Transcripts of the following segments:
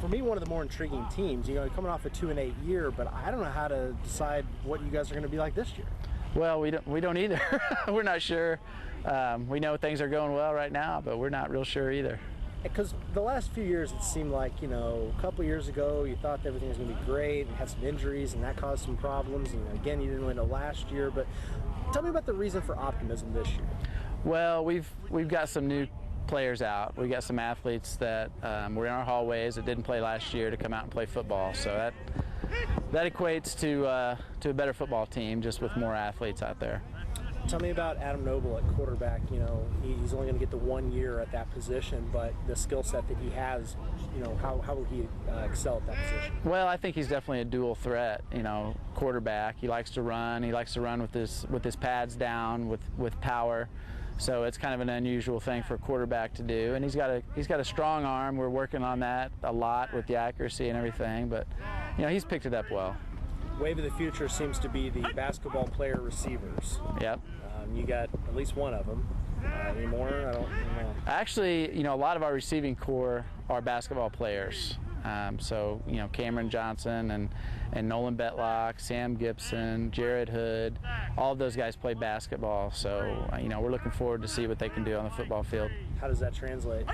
for me, one of the more intriguing teams. You know, coming off a 2-8 year, but I don't know how to decide what you guys are going to be like this year. Well, we don't either. We're not sure. We know things are going well right now, but we're not real sure either. Because the last few years, it seemed like, you know, a couple years ago, you thought that everything was going to be great, and had some injuries, and that caused some problems. And again, you didn't really know last year. But tell me about the reason for optimism this year. Well, we've got some new players out. We got some athletes that were in our hallways that didn't play last year to come out and play football. So that equates to a better football team, just with more athletes out there. Tell me about Adam Noble at quarterback. You know, he's only going to get the 1 year at that position, but the skill set that he has, you know, how will he excel at that position? Well, I think he's definitely a dual threat. You know, quarterback. He likes to run. He likes to run with his pads down, with power. So it's kind of an unusual thing for a quarterback to do. And he's got a strong arm. We're working on that a lot with the accuracy and everything. But you know, he's picked it up well. Wave of the future seems to be the basketball player receivers. Yep. You got at least one of them. Any more? I don't know. Actually, you know, a lot of our receiving core are basketball players. So, you know, Cameron Johnson and Nolan Betlock, Sam Gibson, Jared Hood, all of those guys play basketball. So, you know, we're looking forward to see what they can do on the football field. How does that translate?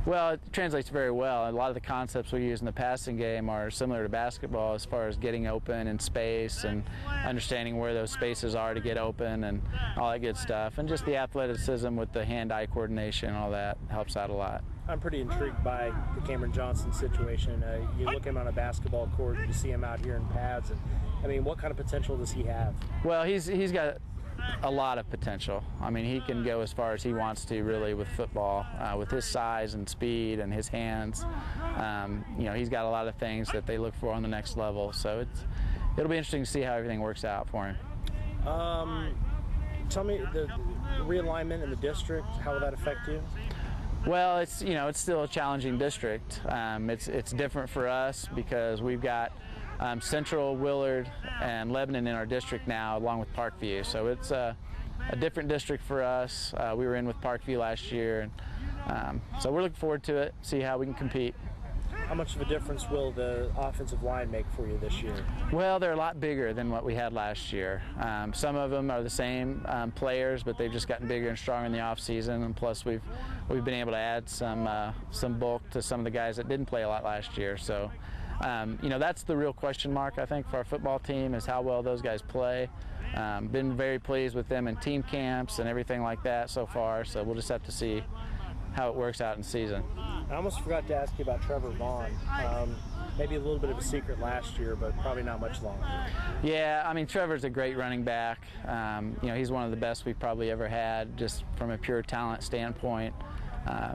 Well, it translates very well. A lot of the concepts we use in the passing game are similar to basketball as far as getting open in space and understanding where those spaces are to get open and all that good stuff. And just the athleticism with the hand-eye coordination, all that helps out a lot. I'm pretty intrigued by the Cameron Johnson situation. You look at him on a basketball court, you see him out here in pads, and I mean, what kind of potential does he have? Well, he's got a lot of potential. I mean, he can go as far as he wants to, really, with football, with his size and speed and his hands. You know, he's got a lot of things that they look for on the next level. So it'll be interesting to see how everything works out for him. Tell me the realignment in the district. How will that affect you? Well, it's still a challenging district. It's different for us because we've got Central, Willard, and Lebanon in our district now, along with Parkview. So it's a different district for us. We were in with Parkview last year, and so we're looking forward to it. See how we can compete. How much of a difference will the offensive line make for you this year? Well, they're a lot bigger than what we had last year. Some of them are the same players, but they've just gotten bigger and stronger in the off season. And plus, we've been able to add some bulk to some of the guys that didn't play a lot last year. So, you know, that's the real question mark, I think, for our football team, is how well those guys play. Been very pleased with them in team camps and everything like that so far. So we'll just have to see how it works out in season. I almost forgot to ask you about Trevor Vaughn. Maybe a little bit of a secret last year, but probably not much longer. Yeah, I mean, Trevor's a great running back. You know, he's one of the best we've probably ever had, just from a pure talent standpoint.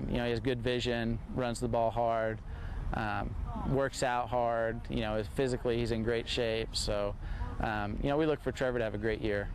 You know, he has good vision, runs the ball hard, works out hard. You know, physically he's in great shape. So, you know, we look for Trevor to have a great year.